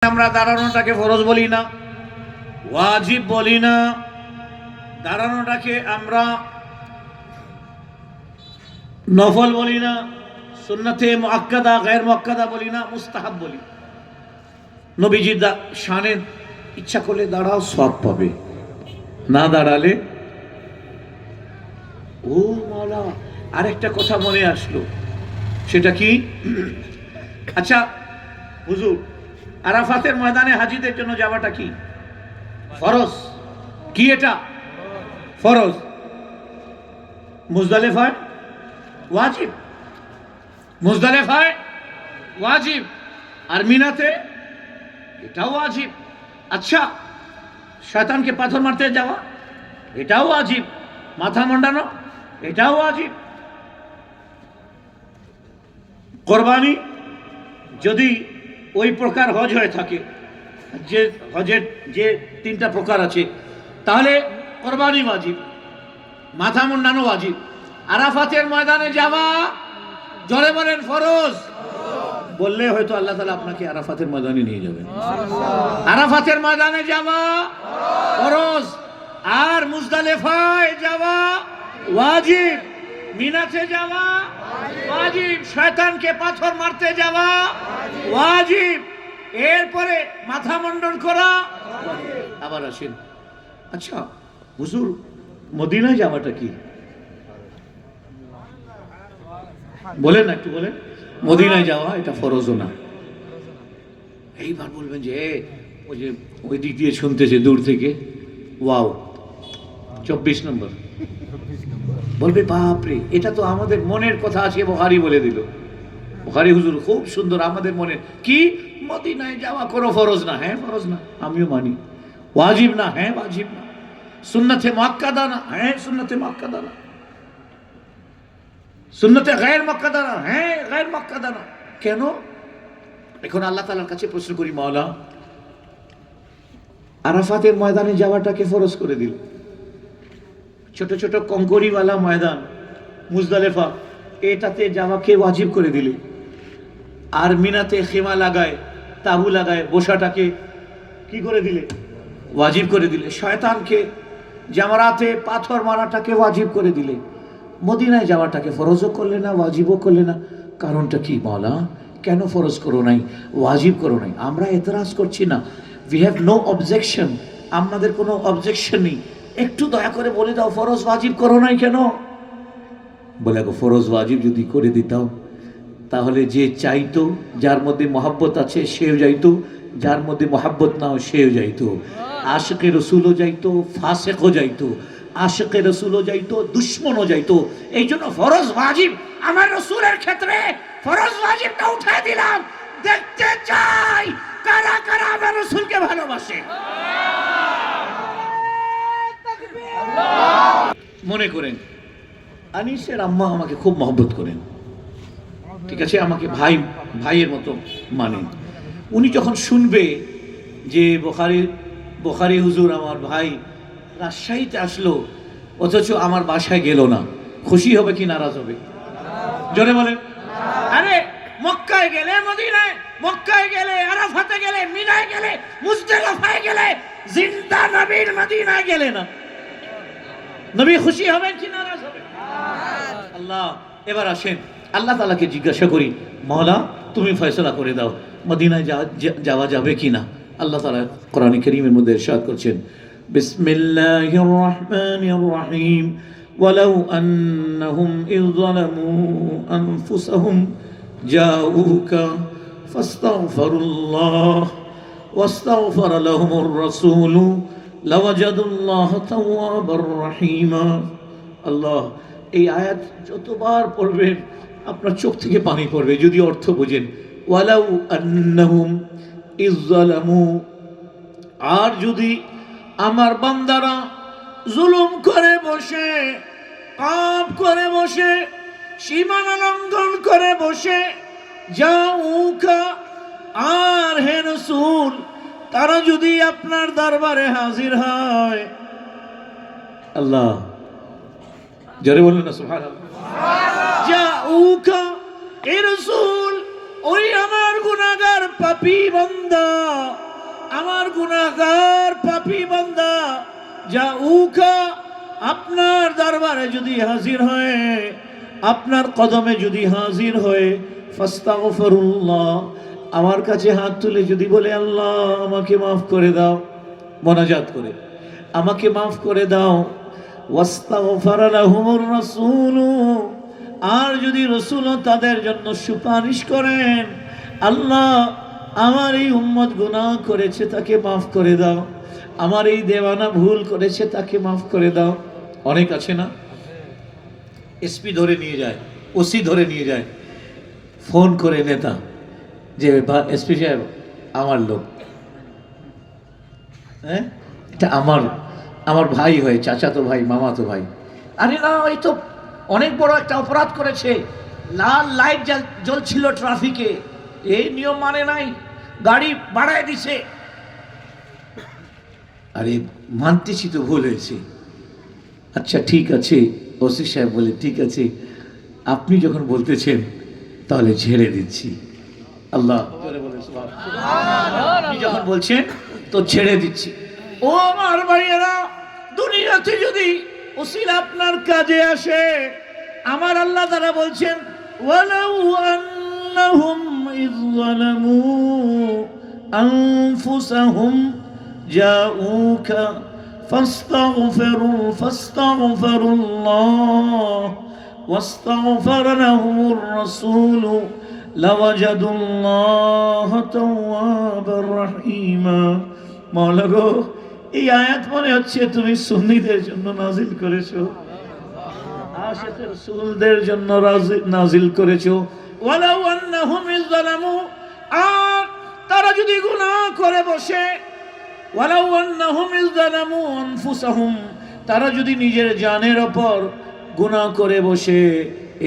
আমরা দাঁড়ানোটাকে ফরজ বলি না, ওয়াজিব বলি না, দাঁড়ানোটাকে আমরা নফল বলি না, সুন্নতে মুআক্কাদা গায়র মুআক্কাদা বলি না, মুস্তাহাব বলি। নবীজির শানে ইচ্ছা করলে দাঁড়াও, সওয়াব পাবে, না দাঁড়ালে ও মাওলা। আরেকটা কথা মনে আসলো, সেটা কি? আচ্ছা হুজুর, আরাফাতের ময়দানে হাজীদের জন্য যাওয়াটা কি ফরজ? কি এটা ফরজ? মুজদালিফায় ওয়াজিব, মুজদালিফায় ওয়াজিব, আর মিনাতে এটাও ওয়াজিব। আচ্ছা, শয়তানকে পাথর মারতে যাওয়া এটাও ওয়াজিব, মাথা মুন্ডানো এটাও ওয়াজিব। কোরবানি যদি ওই প্রকার হজ হয়ে থাকে, যে হজের যে তিনটা প্রকার আছে, তাহলে কোরবানি ওয়াজিব, মাথা মুন্ডানো ওয়াজিব। আরাফাতের ময়দানে যাওয়া জোরে বলেন ফরজ। বললে হয়তো আল্লাহ তাআলা আপনাকে আরাফাতের ময়দানে নিয়ে যাবেন। আরাফাতের ময়দানে যাওয়া ফরজ, আর মুজদালিফায় যাওয়া ওয়াজিব, মিনাতে যাওয়া ওয়াজিব, শয়তানকে পাথর মারতে যাওয়া ওয়াজিব, এরপরে মাথা মুন্ডন করা। আবার আসেন, আচ্ছা হুজুর, মদিনায় যাওয়াটা কি? বলেন না, একটু বলেন। মদিনায় যাওয়া এটা ফরজও না। এইবার বলবেন যে ওই যে ওই দিক দিয়ে শুনতেছে দূর থেকে, ওয়াও 24 নম্বর, বলবে বাপরে, এটা তো আমাদের মনের কথা আছে, বুখারী বলে দিল। বুখারী হুজুর খুব সুন্দর, আমাদের মনে কি মদিনায় যাওয়া কোনো ফরজ না? হ্যাঁ ফরজ না, আমিও মানি। ওয়াজিব না? হ্যাঁ ওয়াজিব না। সুন্নতে মুআক্কাদা না? হ্যাঁ সুন্নতে মুআক্কাদা না। সুন্নতে গায়র মুআক্কাদা না? হ্যাঁ গায়র মুআক্কাদা না। কেন? এখন আল্লাহ তাআলার কাছে প্রশ্ন করি, মাওলা আরাফাতের ময়দানে যাওয়াটাকে ফরজ করে দিল, ছোট ছোট কঙ্করিওয়ালা ময়দান মুজদালিফা, এটাতে যাওয়াকে ওয়াজিব করে দিলে, আর মিনাতে খেমা লাগায়, তাবু লাগায় বসাটাকে কি করে দিলে? ওয়াজিব করে দিলে। শয়তানকে জামরাতে পাথর মারাটাকে ওয়াজিব করে দিলে। মদিনায় যাওয়াটাকে ফরজও করলে না, ওয়াজিবও করলে না। কারণটা কি মাওলা? কেন ফরজ করো নাই, ওয়াজিব করো নাই? আমরা এতরাজ করছি না, উই হ্যাভ নো অবজেকশন, আমাদের কোনো অবজেকশন নেই। একটু দয়া করে বলে দাও, ফরজ ওয়াজিব করো নাই কেন? বলে গো, ফরজ ওয়াজিব যদি করে দিতাম তাহলে যে চাইতো, যার মধ্যে মহাব্বত আছে সেও যাইতো, যার মধ্যে মহাব্বত নাও সেও যাইতো। আশিকে রসুলও যাইতো, ফাসেকও যাইতো, আশিকে রসুলও যাইতো, দুশ্মনও যাইতো। এই জন্য ফরজ ওয়াজিব আমার রসুলের ক্ষেত্রে ফরজ ওয়াজিবটা উঠায় দিলাম। দেখতে চাই কারা কারা আমার রসুলকে ভালোবাসে। মনে করেন আনিসের আম্মা আমাকে খুব মহব্বত করেন, ঠিক আছে, আমাকে ভাইয়ের মতো মানেন। উনি যখন শুনবে যে বুখারী হুজুর আমার ভাই রাজশাহীতে আসলো, অথচ আমার বাসায় গেল না, খুশি হবে কি নারাজ হবে? জোরে বলেন। আরে মক্কায় গেলে, মদিনায়, মক্কায় গেলে, আরাফাতে গেলে, মিনায় গেলে, মুজদালিফায় গেলে, জিন্দা নবীর মদিনায় গেলে না, নবী খুশি হবেন কি নারাজ হবেন? আল্লাহ। এবার আসেন আল্লাহ তাআলাকে জিজ্ঞাসা করি, মাওলা তুমি ফয়সালা করে দাও, মদিনায় যাওয়া যাবে কিনা? আল্লাহ তাআলা কোরআন কারীমের মধ্যে ইরশাদ করছেন, বিসমিল্লাহির রহমানির রহিম, ওয়ালাউ আন্নাহুম ইয যালামু আনফুসাহুম জাউকা ফাস্তাগফিরুল্লাহ ওয়াস্তাগফারা লাহুমুর রাসূল লাওয়াজাদুল্লাহ তাওয়াবার রহিমা। আল্লাহ, এই আয়াত যতবার পড়বেন আপনার চোখ থেকে পানি পড়বে, যদি অর্থ বোঝেন। ওয়ালাউ আন্নাহুম ইয যালামু, আর যদি আমার বান্দারা জুলুম করে বসে, পাপ করে বসে, সীমানা লঙ্ঘন করে বসে, জাউকা, আর হে রাসূল তারা যদি আপনার দরবারে হাজির হয়। আল্লাহ, জোরে বলুন না সুবহানাল্লাহ। জাউকা, হে রাসূল ওই আমার গুনাহগার পাপী বান্দা, আমার গুনাহগার পাপী বান্দা জাউকা, আপনার দরবারে যদি হাজির হয়, আপনার কদমে যদি হাজির হয়, ফাস্তাগফিরুল্লাহ, আমার কাছে হাত তুলে যদি বলে আল্লাহ আমাকে মাফ করে দাও, মোনাজাত করে আমাকে মাফ করে দাও, ওয়াস্তাগফারা লাহুমুর রাসূল, আর যদি রাসূল তাদের জন্য সুপারিশ করেন, আল্লাহ আমার এই উম্মত গুনাহ করেছে তাকে মাফ করে দাও, আমার এই দেওয়ানা ভুল করেছে তাকে মাফ করে দাও। অনেক আছে না, এসপি ধরে নিয়ে যায়, ওসি ধরে নিয়ে যায়, ফোন করে নেতা যে এসপি সাহেব আমার লোক, হ্যাঁ এটা আমার ভাই হয়, চাচাতো ভাই, মামাতো ভাই। আরে না, ওই তো অনেক বড় একটা অপরাধ করেছে, লাল লাইট জ্বলছিল ট্রাফিকে, এই নিয়ম মানে নাই, গাড়ি বাড়ায় দিছে। আরে মানতেছি তো ভুল হয়েছে, আচ্ছা ঠিক আছে। ওসি সাহেব বলে ঠিক আছে, আপনি যখন বলতেছেন তাহলে ছেড়ে দিচ্ছি। আল্লাহ আপনি যখন বলছেন তো ছেড়ে দিচ্ছি। ও আমার ভাইয়েরা, দুনিয়াতে যদি উসিল আপনার কাজে আসে, আমার আল্লাহ তারা বলছেন ওয়ালাউ আন্নাহুম ইয যালামু আনফুসাহুম জাউকা ফাস্তাগফিরুল্লাহ ওয়াস্তাগফার লাহুমুর রাসূল লাওয়াজাদুল্লাহ তাওয়াবার রহিমা। মাওলা গো, এই আয়াত মনে হচ্ছে তুমি সুন্নিদের জন্য নাজিল করেছো, আশিকের রাসূলদের জন্য নাজিল করেছো। ওয়ালাউ আন্নাহুম ইয যালামু, আর তারা যদি গুনাহ করে বসে, ওয়ালাউ আন্নাহুম ইয যালামু আনফুসাহুম, তারা যদি নিজের জানের উপর গুনাহ করে বসে,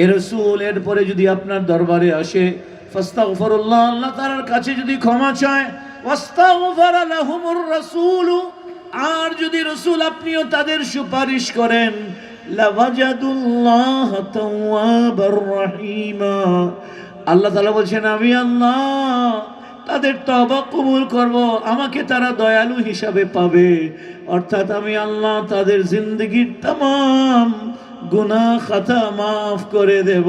এ রাসূল এরপরে যদি আপনার দরবারে আসে, ফাস্তাগফিরুল্লাহ, আল্লাহ তাআলার কাছে যদি ক্ষমা চায়, ওয়াস্তাগফারা লাহুমুর রাসূল, আর যদি রাসূল আপনিও তাদের সুপারিশ করেন, লাওয়াজাদুল্লাহ তাওয়াবার রহিমা, আল্লাহ তাআলা বলছেন আমি আল্লাহ তাদের তওবা কবুল করব, আমাকে তারা দয়ালু হিসাবে পাবে, অর্থাৎ আমি আল্লাহ তাদের জিন্দগির तमाम গুনাহ খাতা মাফ করে দেব।